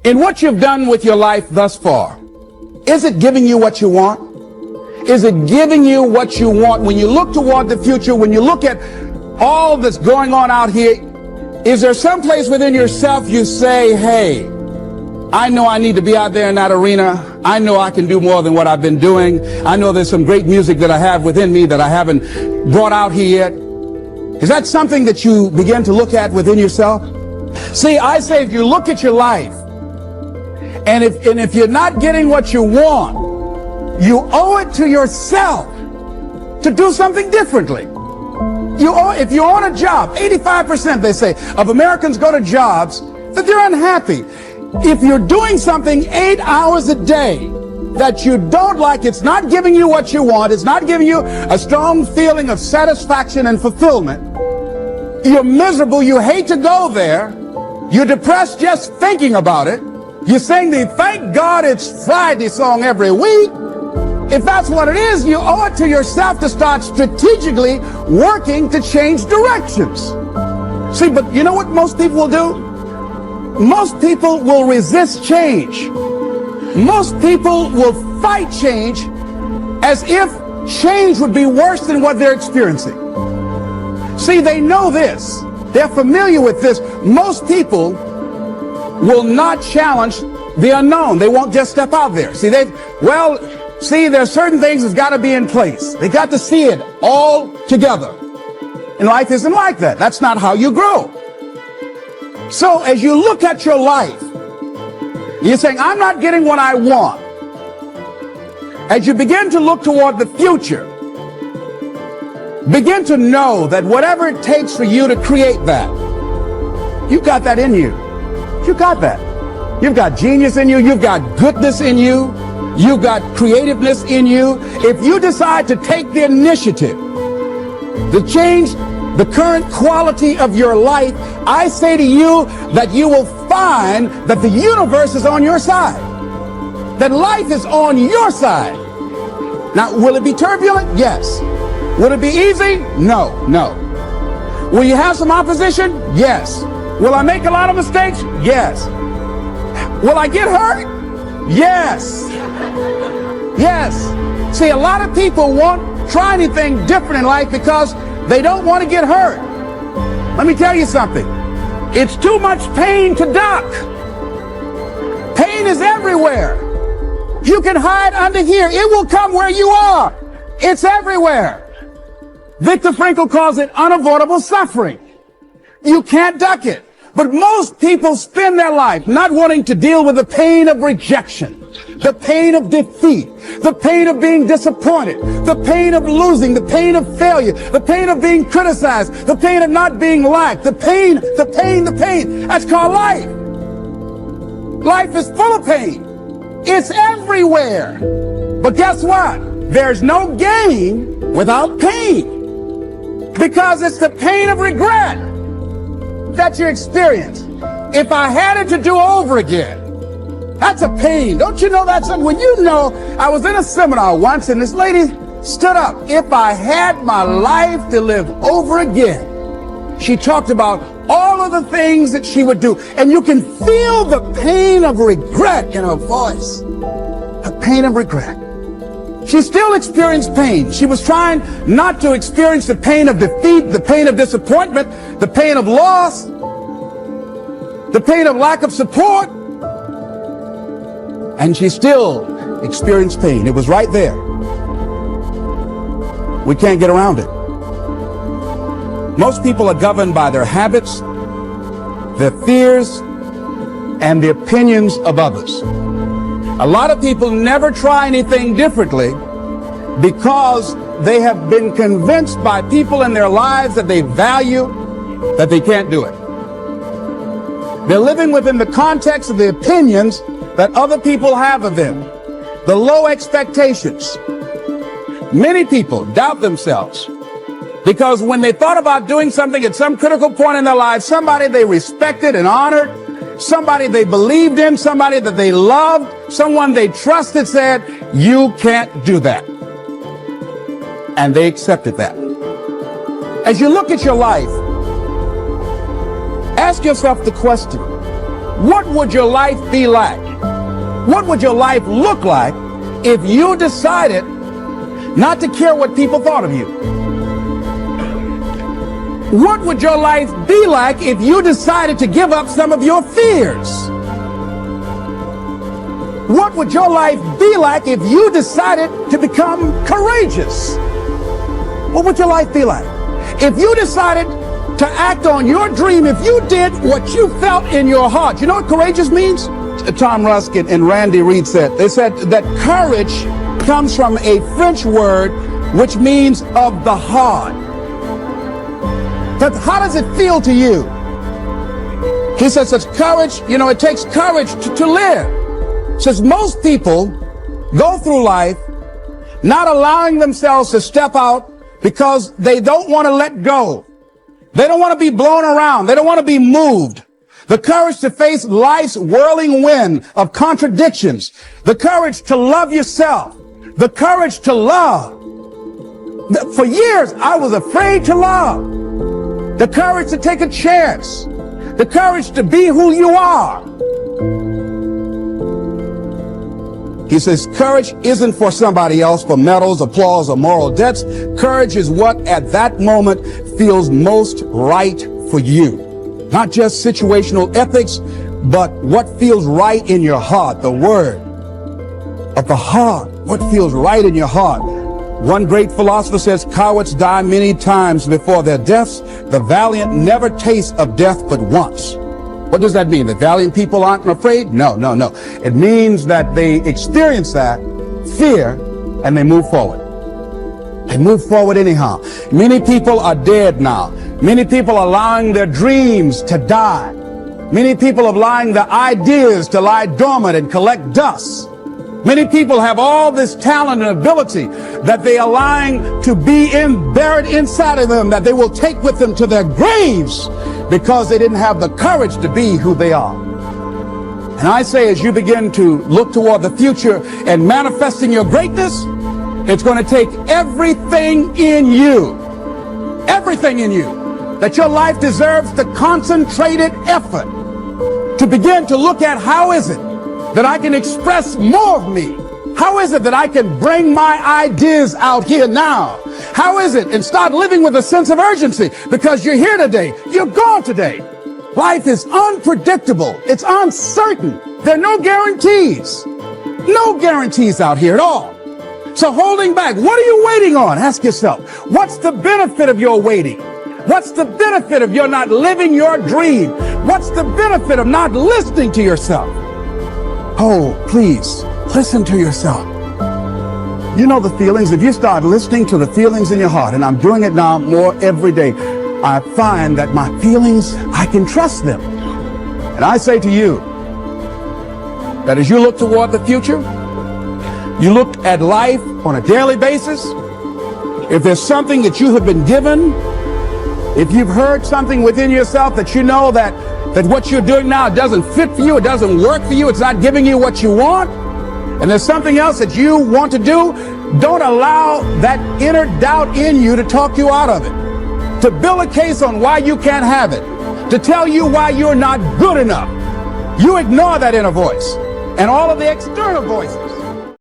In what you've done with your life thus far, is it giving you what you want? Is it giving you what you want? When you look toward the future, when you look at all that's going on out here, is there some place within yourself you say, hey, I know I need to be out there in that arena. I know I can do more than what I've been doing. I know there's some great music that I have within me that I haven't brought out here yet. Is that something that you begin to look at within yourself? See, I say if you look at your life, and if you're not getting what you want, you owe it to yourself to do something differently. If you're on a job, 85% they say of Americans go to jobs that they're unhappy. If you're doing something 8 hours a day that you don't like, it's not giving you what you want, it's not giving you a strong feeling of satisfaction and fulfillment, you're miserable, you hate to go there, you're depressed just thinking about it, you sing the "Thank God It's Friday" song every week. If that's what it is, you owe it to yourself to start strategically working to change directions. See, but you know what most people will do? Most people will resist change. Most people will fight change as if change would be worse than what they're experiencing. See, they know this. They're familiar with this. Most people will not challenge the unknown. They won't just step out there. See, there's certain things that's got to be in place. They got to see it all together. And life isn't like that. That's not how you grow. So as you look at your life, you're saying, I'm not getting what I want. As you begin to look toward the future, begin to know that whatever it takes for you to create that, you've got that in you. You got that. You've got genius in you. You've got goodness in you. You've got creativeness in you. If you decide to take the initiative to change the current quality of your life, I say to you that you will find that the universe is on your side, that life is on your side. Now, will it be turbulent? Yes. Will it be easy? No, no. Will you have some opposition? Yes. Will I make a lot of mistakes? Yes. Will I get hurt? Yes. Yes. See, a lot of people won't try anything different in life because they don't want to get hurt. Let me tell you something. It's too much pain to duck. Pain is everywhere. You can hide under here. It will come where you are. It's everywhere. Viktor Frankl calls it unavoidable suffering. You can't duck it. But most people spend their life not wanting to deal with the pain of rejection, the pain of defeat, the pain of being disappointed, the pain of losing, the pain of failure, the pain of being criticized, the pain of not being liked, the pain. That's called life. Life is full of pain. It's everywhere. But guess what? There's no gain without pain, because it's the pain of regret that you experience. If I had it to do over again, that's a pain. Don't you know that's something? When you know, I was in a seminar once and this lady stood up. If I had my life to live over again, she talked about all of the things that she would do. And you can feel the pain of regret in her voice. The pain of regret. She still experienced pain. She was trying not to experience the pain of defeat, the pain of disappointment, the pain of loss, the pain of lack of support. And she still experienced pain. It was right there. We can't get around it. Most people are governed by their habits, their fears, and the opinions of others. A lot of people never try anything differently because they have been convinced by people in their lives that they value that they can't do it. They're living within the context of the opinions that other people have of them, the low expectations. Many people doubt themselves because when they thought about doing something at some critical point in their lives, somebody they respected and honored, somebody they believed in, somebody that they loved, someone they trusted said, you can't do that. And they accepted that. As you look at your life, ask yourself the question, What would your life be like? What would your life look like if you decided not to care what people thought of you? What would your life be like if you decided to give up some of your fears? What would your life be like if you decided to become courageous? What would your life be like? If you decided to act on your dream, if you did what you felt in your heart. You know what courageous means? Tom Ruskin and Randy Reed said, they said that courage comes from a French word which means of the heart. But how does it feel to you? He says it's courage, you know, it takes courage to live. Says most people go through life not allowing themselves to step out because they don't want to let go. They don't want to be blown around. They don't want to be moved. The courage to face life's whirling wind of contradictions. The courage to love yourself. The courage to love. For years, I was afraid to love. The courage to take a chance. The courage to be who you are. He says, courage isn't for somebody else, for medals, applause, or moral debts. Courage is what at that moment feels most right for you. Not just situational ethics, but what feels right in your heart, the word of the heart, what feels right in your heart. One great philosopher says, cowards die many times before their deaths. The valiant never taste of death but once. What does that mean? The valiant people aren't afraid? No. It means that they experience that fear and they move forward. They move forward anyhow. Many people are dead now. Many people are allowing their dreams to die. Many people are allowing their ideas to lie dormant and collect dust. Many people have all this talent and ability that they are allowing to be buried inside of them, that they will take with them to their graves because they didn't have the courage to be who they are. And I say, as you begin to look toward the future and manifesting your greatness, it's going to take everything in you, that your life deserves the concentrated effort to begin to look at how is it that I can express more of me? How is it that I can bring my ideas out here now? How is it? And start living with a sense of urgency, because you're here today, you're gone today. Life is unpredictable. It's uncertain. There are no guarantees. No guarantees out here at all. So holding back, what are you waiting on? Ask yourself, what's the benefit of your waiting? What's the benefit of your not living your dream? What's the benefit of not listening to yourself? Oh, please, listen to yourself. You know the feelings. If you start listening to the feelings in your heart, and I'm doing it now more every day, I find that my feelings, I can trust them. And I say to you that as you look toward the future, you look at life on a daily basis, if there's something that you have been given, if you've heard something within yourself that you know that what you're doing now doesn't fit for you, it doesn't work for you, it's not giving you what you want, and there's something else that you want to do, don't allow that inner doubt in you to talk you out of it, to build a case on why you can't have it, to tell you why you're not good enough. You ignore that inner voice and all of the external voices.